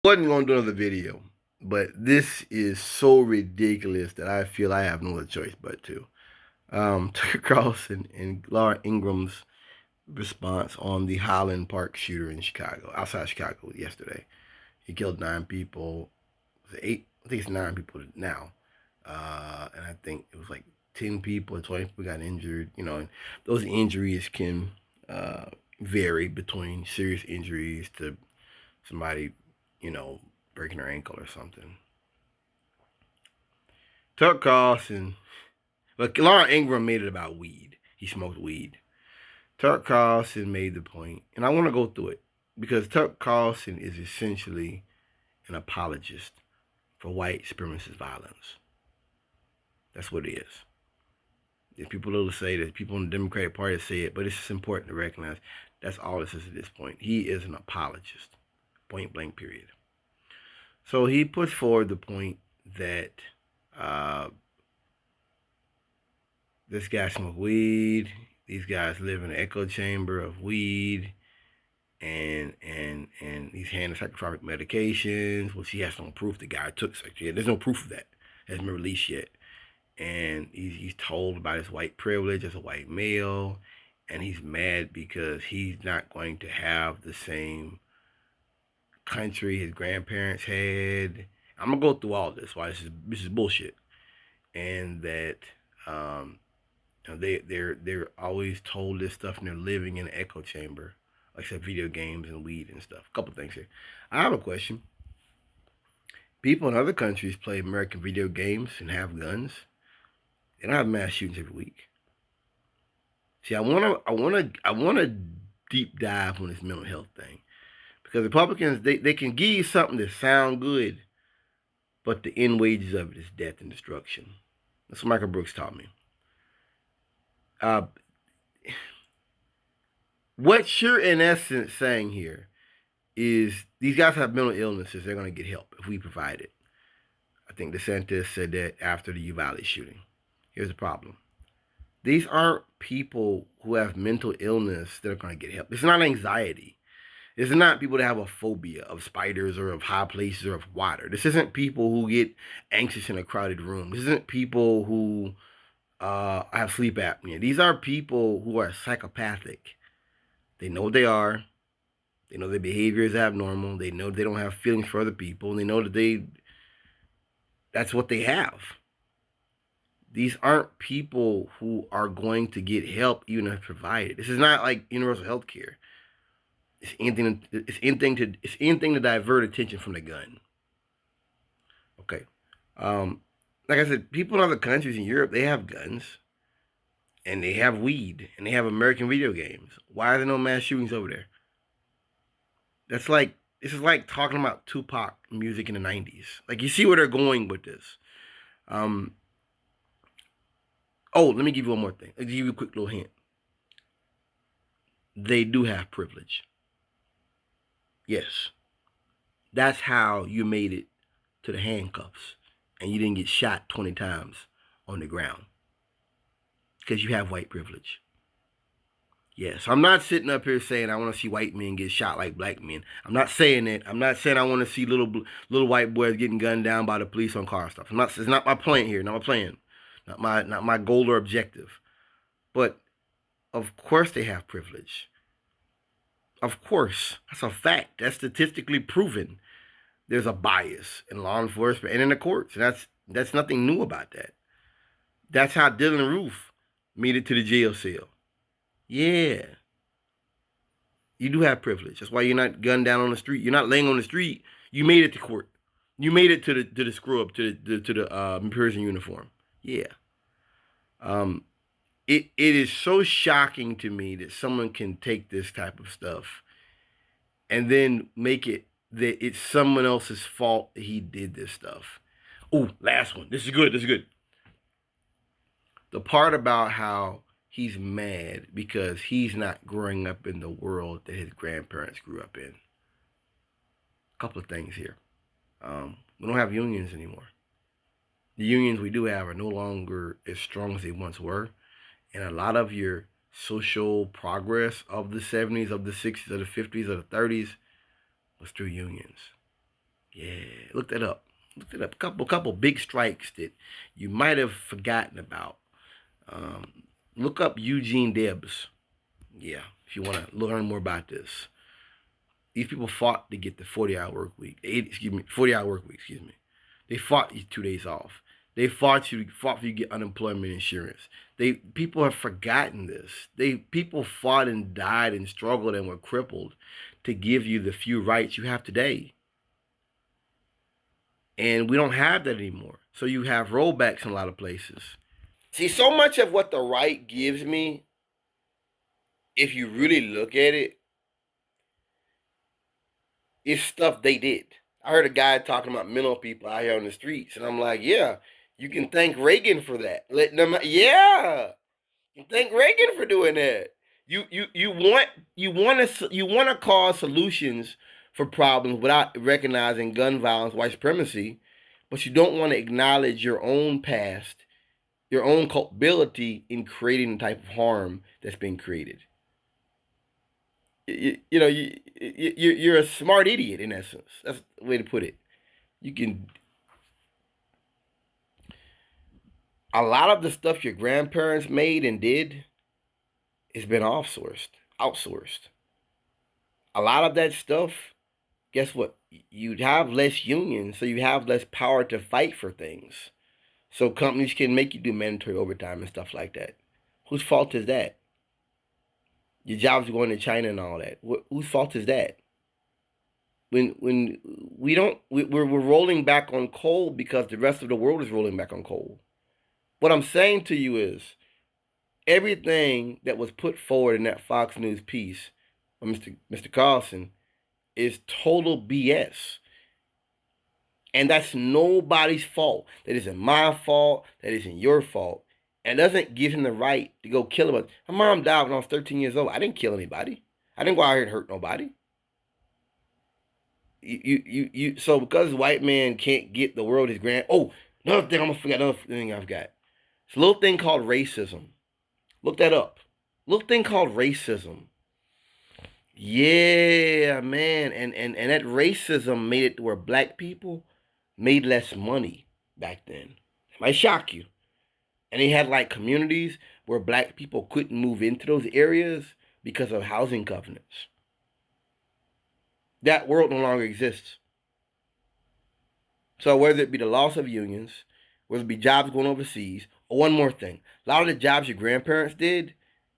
Wasn't gonna do another video, but this is so ridiculous that I feel I have no other choice but to. Tucker Carlson and Laura Ingram's response on the Highland Park shooter in Chicago, outside Chicago yesterday. He killed 9 people. Was it 8? I think it's 9 people now. And I think it was like 10 people or 20 people got injured. And those injuries can vary between serious injuries to somebody, breaking their ankle or something. Tucker Carlson, but Laura Ingram made it about weed. He smoked weed. Tucker Carlson made the point, and I want to go through it because Tucker Carlson is essentially an apologist for white supremacist violence. That's what it is. There's people that'll say that, people in the Democratic Party say it, but it's just important to recognize that's all this is at this point. He is an apologist, point blank, period. So he puts forward the point that this guy smoked weed. These guys live in an echo chamber of weed, and he's handing psychotropic medications. Well, she has no proof the guy took such. There's no proof of that. It hasn't been released yet. And he's told about his white privilege as a white male, and he's mad because he's not going to have the same country his grandparents had. I'm gonna go through all this. Why this is bullshit, and that they're always told this stuff, and they're living in an echo chamber, like I said, video games and weed and stuff. A couple things here. I have a question. People in other countries play American video games and have guns. They don't have mass shootings every week. See, I wanna deep dive on this mental health thing, because Republicans they can give you something that sound good, but the end wages of it is death and destruction. That's what Michael Brooks taught me. What you're in essence saying here is these guys have mental illnesses. They're going to get help if we provide it. I think DeSantis said that after the Uvalde shooting. Here's the problem. These aren't people who have mental illness that are going to get help. It's not anxiety. It's not people that have a phobia of spiders or of high places or of water. This isn't people who get anxious in a crowded room. This isn't people who have sleep apnea. These are people who are psychopathic. They know what they are. They know their behavior is abnormal. They know they don't have feelings for other people. And they know that that's what they have. These aren't people who are going to get help even if provided. This is not like universal health care. It's anything to divert attention from the gun. Okay. Like I said, people in other countries in Europe, they have guns, and they have weed, and they have American video games. Why are there no mass shootings over there? This is like talking about Tupac music in the 90s. Like, you see where they're going with this. Let me give you one more thing. I'll give you a quick little hint. They do have privilege. Yes. That's how you made it to the handcuffs and you didn't get shot 20 times on the ground. Because you have white privilege. Yes, I'm not sitting up here saying I want to see white men get shot like black men. I'm not saying that. I'm not saying I want to see little white boys getting gunned down by the police on car stuff. It's not my point here. Not my plan. Not my goal or objective. But of course they have privilege. Of course, that's a fact. That's statistically proven. There's a bias in law enforcement and in the courts. That's nothing new about that. That's how Dylan Roof made it to the jail cell. Yeah. You do have privilege. That's why you're not gunned down on the street. You're not laying on the street. You made it to court. You made it to the scrub, to the prison uniform. Yeah. It is so shocking to me that someone can take this type of stuff and then make it that it's someone else's fault that he did this stuff. Oh, last one. This is good. The part about how he's mad because he's not growing up in the world that his grandparents grew up in. A couple of things here. We don't have unions anymore. The unions we do have are no longer as strong as they once were. And a lot of your social progress of the 70s, of the 60s, of the 50s, of the 30s was through unions. Yeah, look that up. Look that up. Couple big strikes that you might have forgotten about. Um, look up Eugene Debs. Yeah, if you want to learn more about this. These people fought to get the 40-hour work week. 40-hour work week. Excuse me. They fought these 2 days off. They fought for you to get unemployment insurance. People have forgotten this. People fought and died and struggled and were crippled to give you the few rights you have today. And we don't have that anymore. So you have rollbacks in a lot of places. See, so much of what the right gives me, if you really look at it, is stuff they did. I heard a guy talking about mental people out here on the streets, and I'm like, yeah, you can thank Reagan for that. Letting them, yeah, you can thank Reagan for doing that. You want to cause solutions for problems without recognizing gun violence, white supremacy, but you don't want to acknowledge your own past, your own culpability in creating the type of harm that's been created. You're a smart idiot in essence. That's the way to put it. You can A lot of the stuff your grandparents made and did has been outsourced. A lot of that stuff, guess what? You'd have less unions, so you have less power to fight for things. So companies can make you do mandatory overtime and stuff like that. Whose fault is that? Your jobs going to China and all that. Whose fault is that? When we don't, we're rolling back on coal because the rest of the world is rolling back on coal. What I'm saying to you is everything that was put forward in that Fox News piece by Mr. Carlson is total BS. And that's nobody's fault. That isn't my fault. That isn't your fault. And it doesn't give him the right to go kill him. My mom died when I was 13 years old. I didn't kill anybody. I didn't go out here and hurt nobody. So because white man can't get the world his grand. Oh, another thing I'm gonna forget. Another thing I've got. It's a little thing called racism. Look that up. Little thing called racism. Yeah, man. And that racism made it to where black people made less money back then. It might shock you. And they had like communities where black people couldn't move into those areas because of housing covenants. That world no longer exists. So whether it be the loss of unions, whether it be jobs going overseas, or one more thing, a lot of the jobs your grandparents did,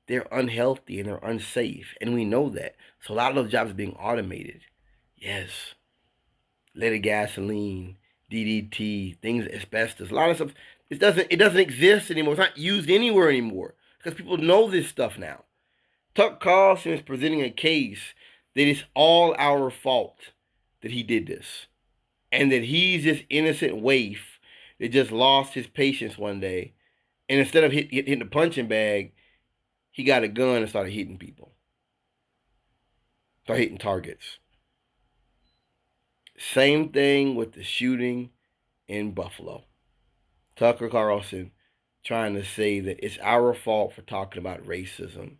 they're unhealthy and they're unsafe, and we know that. So a lot of those jobs are being automated. Yes, leaded gasoline, DDT, things, asbestos, a lot of stuff. It doesn't exist anymore. It's not used anywhere anymore because people know this stuff now. Tuck Carlson is presenting a case that it's all our fault that he did this, and that he's this innocent waif that just lost his patience one day, and instead of hitting the punching bag, he got a gun and started hitting people, started hitting targets. Same thing with the shooting in Buffalo. Tucker Carlson trying to say that it's our fault for talking about racism,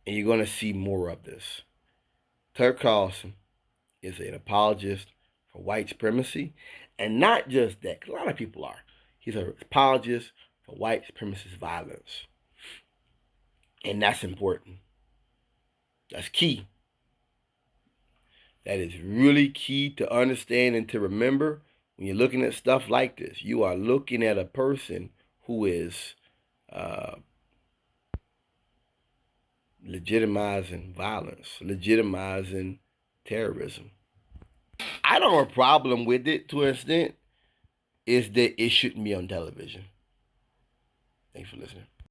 and you're going to see more of this. Tucker Carlson is an apologist for white supremacy, and not just that, 'cause a lot of people are. He's an apologist for white supremacist violence, and that's important. That's key. That is really key to understand and to remember when you're looking at stuff like this. You are looking at a person who is legitimizing violence, legitimizing terrorism. I don't have a problem with it to an extent. Is that it shouldn't be on television. Thanks for listening.